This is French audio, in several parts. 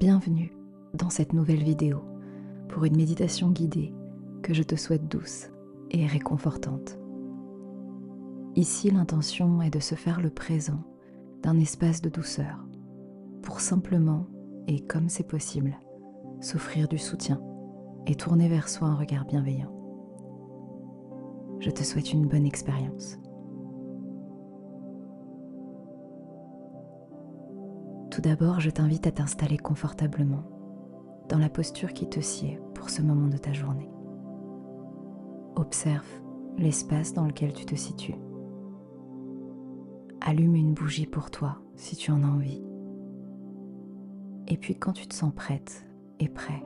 Bienvenue dans cette nouvelle vidéo pour une méditation guidée que je te souhaite douce et réconfortante. Ici, l'intention est de se faire le présent d'un espace de douceur pour simplement, et comme c'est possible, s'offrir du soutien et tourner vers soi un regard bienveillant. Je te souhaite une bonne expérience. Tout d'abord, je t'invite à t'installer confortablement dans la posture qui te sied pour ce moment de ta journée. Observe l'espace dans lequel tu te situes. Allume une bougie pour toi si tu en as envie. Et puis quand tu te sens prête et prêt,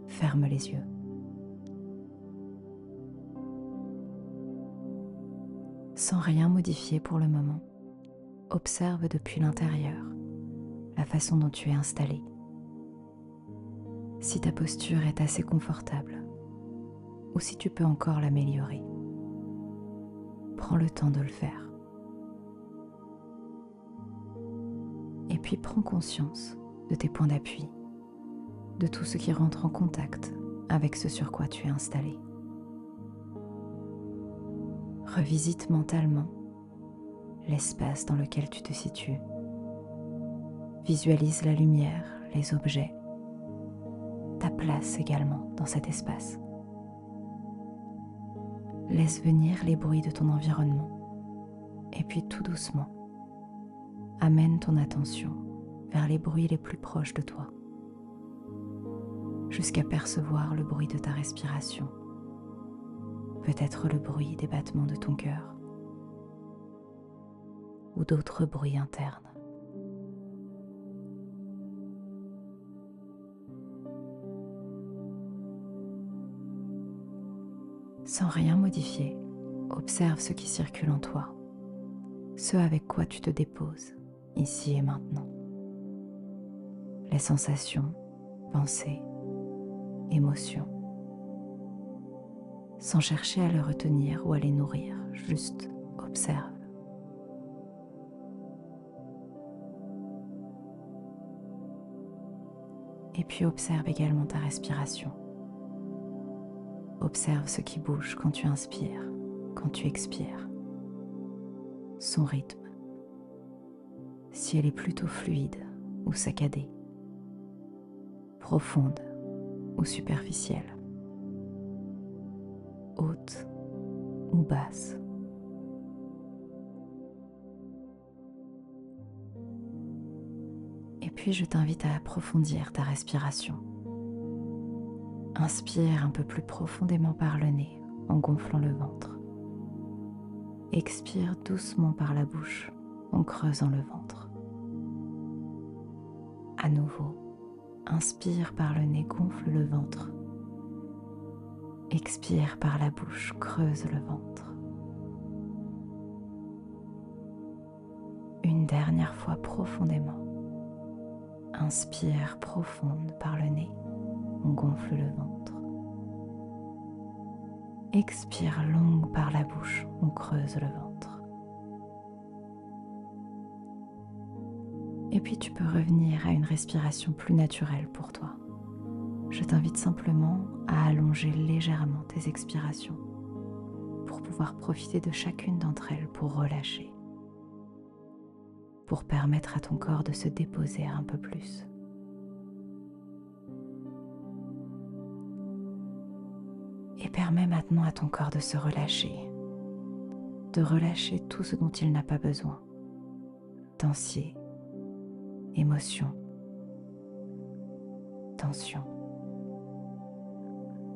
ferme les yeux. Sans rien modifier pour le moment, observe depuis l'intérieur la façon dont tu es installé. Si ta posture est assez confortable ou si tu peux encore l'améliorer, prends le temps de le faire. Et puis prends conscience de tes points d'appui, de tout ce qui rentre en contact avec ce sur quoi tu es installé. Revisite mentalement l'espace dans lequel tu te situes. Visualise la lumière, les objets, ta place également dans cet espace. Laisse venir les bruits de ton environnement et puis tout doucement, amène ton attention vers les bruits les plus proches de toi, jusqu'à percevoir le bruit de ta respiration, peut-être le bruit des battements de ton cœur ou d'autres bruits internes. Sans rien modifier, observe ce qui circule en toi, ce avec quoi tu te déposes, ici et maintenant. Les sensations, pensées, émotions. Sans chercher à les retenir ou à les nourrir, juste observe. Et puis observe également ta respiration. Observe ce qui bouge quand tu inspires, quand tu expires. Son rythme. Si elle est plutôt fluide ou saccadée, profonde ou superficielle, haute ou basse. Et puis je t'invite à approfondir ta respiration. Inspire un peu plus profondément par le nez en gonflant le ventre. Expire doucement par la bouche en creusant le ventre. À nouveau, inspire par le nez, gonfle le ventre. Expire par la bouche, creuse le ventre. Une dernière fois profondément. Inspire profonde par le nez. On gonfle le ventre. Expire longue par la bouche, on creuse le ventre. Et puis tu peux revenir à une respiration plus naturelle pour toi. Je t'invite simplement à allonger légèrement tes expirations pour pouvoir profiter de chacune d'entre elles pour relâcher, pour permettre à ton corps de se déposer un peu plus. Et permets maintenant à ton corps de se relâcher, de relâcher tout ce dont il n'a pas besoin. Pensées, émotions, tension.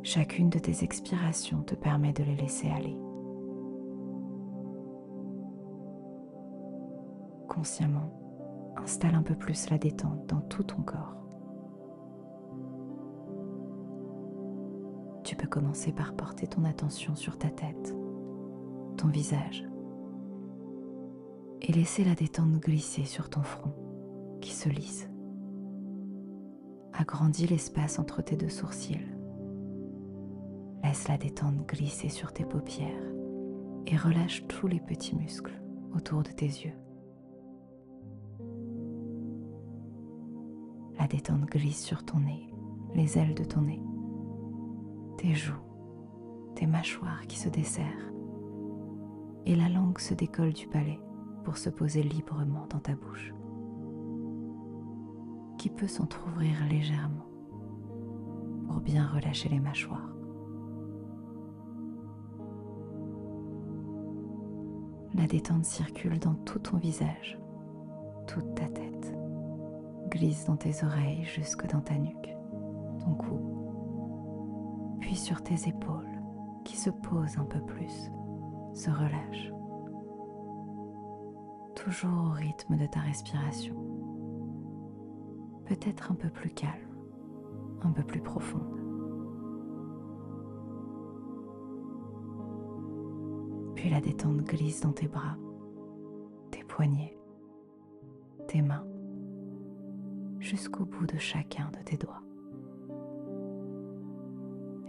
Chacune de tes expirations te permet de les laisser aller. Consciemment, installe un peu plus la détente dans tout ton corps. Tu peux commencer par porter ton attention sur ta tête, ton visage, et laisser la détente glisser sur ton front qui se lisse. Agrandis l'espace entre tes deux sourcils. Laisse la détente glisser sur tes paupières et relâche tous les petits muscles autour de tes yeux. La détente glisse sur ton nez, les ailes de ton nez, tes joues, tes mâchoires qui se desserrent, et la langue se décolle du palais pour se poser librement dans ta bouche, qui peut s'entrouvrir légèrement pour bien relâcher les mâchoires. La détente circule dans tout ton visage, toute ta tête, glisse dans tes oreilles jusque dans ta nuque, ton cou, puis sur tes épaules qui se posent un peu plus, se relâchent, toujours au rythme de ta respiration, peut-être un peu plus calme, un peu plus profonde. Puis la détente glisse dans tes bras, tes poignets, tes mains, jusqu'au bout de chacun de tes doigts.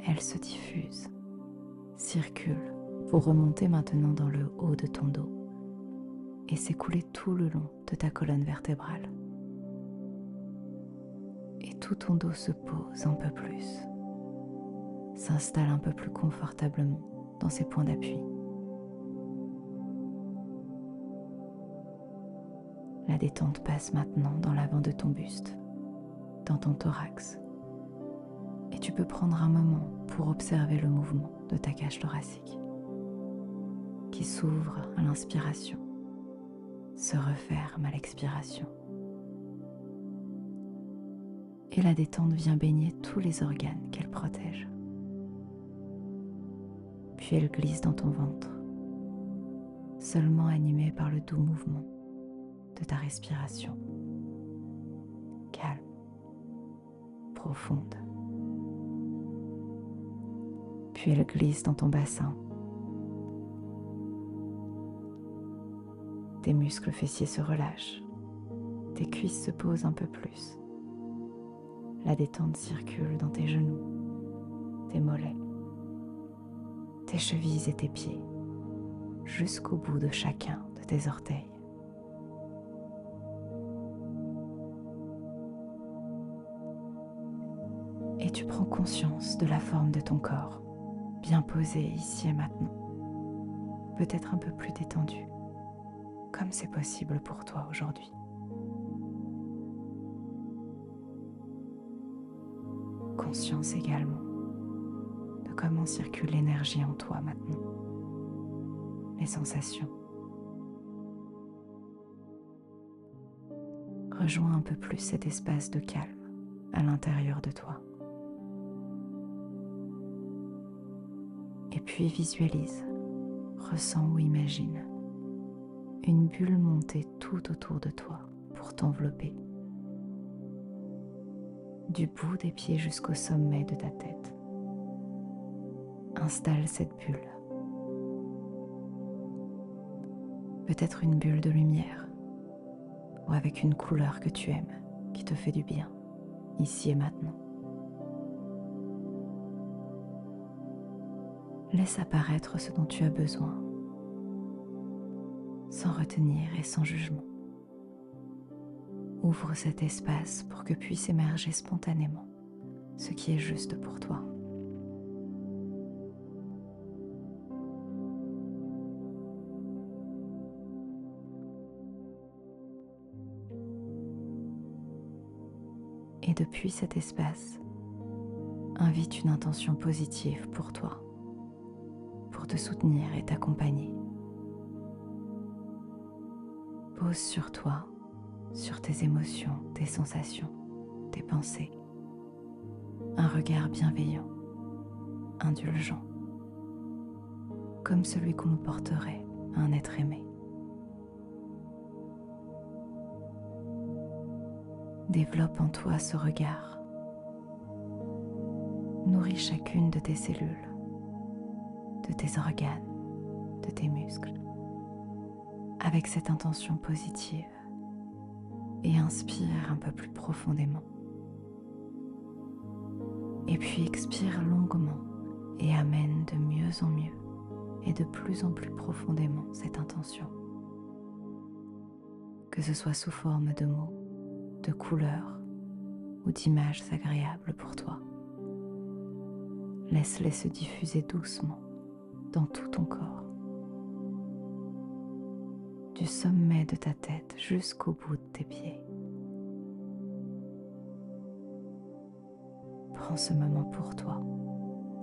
Elle se diffuse, circule, pour remonter maintenant dans le haut de ton dos et s'écouler tout le long de ta colonne vertébrale. Et tout ton dos se pose un peu plus, s'installe un peu plus confortablement dans ses points d'appui. La détente passe maintenant dans l'avant de ton buste, dans ton thorax, et tu peux prendre un moment pour observer le mouvement de ta cage thoracique, qui s'ouvre à l'inspiration, se referme à l'expiration. Et la détente vient baigner tous les organes qu'elle protège. Puis elle glisse dans ton ventre, seulement animée par le doux mouvement de ta respiration, calme, profonde. Puis elle glisse dans ton bassin. Tes muscles fessiers se relâchent, tes cuisses se posent un peu plus. La détente circule dans tes genoux, tes mollets, tes chevilles et tes pieds, jusqu'au bout de chacun de tes orteils. Et tu prends conscience de la forme de ton corps, bien posé ici et maintenant, peut-être un peu plus détendu, comme c'est possible pour toi aujourd'hui. Conscience également de comment circule l'énergie en toi maintenant, les sensations. Rejoins un peu plus cet espace de calme à l'intérieur de toi. Et puis visualise, ressens ou imagine une bulle monter tout autour de toi pour t'envelopper, du bout des pieds jusqu'au sommet de ta tête. Installe cette bulle. Peut-être une bulle de lumière ou avec une couleur que tu aimes, qui te fait du bien, ici et maintenant. Laisse apparaître ce dont tu as besoin, sans retenir et sans jugement. Ouvre cet espace pour que puisse émerger spontanément ce qui est juste pour toi. Et depuis cet espace, invite une intention positive pour toi, pour te soutenir et t'accompagner. Pose sur toi, sur tes émotions, tes sensations, tes pensées, un regard bienveillant, indulgent, comme celui qu'on nous porterait à un être aimé. Développe en toi ce regard. Nourris chacune de tes cellules, de tes organes, de tes muscles, avec cette intention positive, et inspire un peu plus profondément. Et puis expire longuement et amène de mieux en mieux et de plus en plus profondément cette intention. Que ce soit sous forme de mots, de couleurs ou d'images agréables pour toi. Laisse-les se diffuser doucement dans tout ton corps, du sommet de ta tête jusqu'au bout de tes pieds. Prends ce moment pour toi,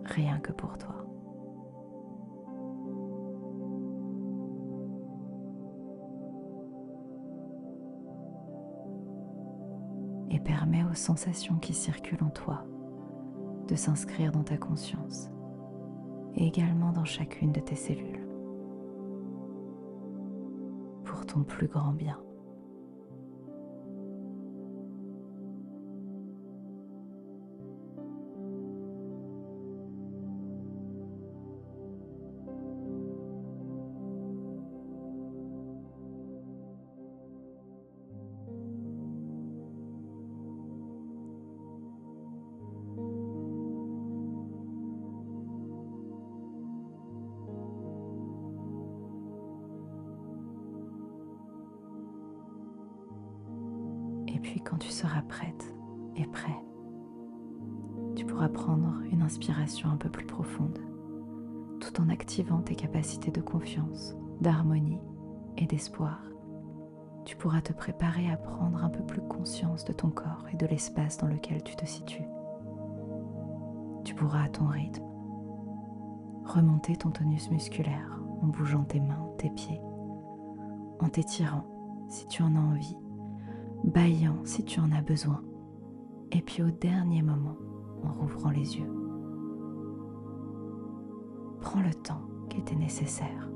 rien que pour toi. Et permets aux sensations qui circulent en toi de s'inscrire dans ta conscience et également dans chacune de tes cellules pour ton plus grand bien. Et puis quand tu seras prête et prêt, tu pourras prendre une inspiration un peu plus profonde, tout en activant tes capacités de confiance, d'harmonie et d'espoir. Tu pourras te préparer à prendre un peu plus conscience de ton corps et de l'espace dans lequel tu te situes. Tu pourras à ton rythme remonter ton tonus musculaire en bougeant tes mains, tes pieds, en t'étirant si tu en as envie, bâillant si tu en as besoin, et puis au dernier moment, en rouvrant les yeux. Prends le temps qui était nécessaire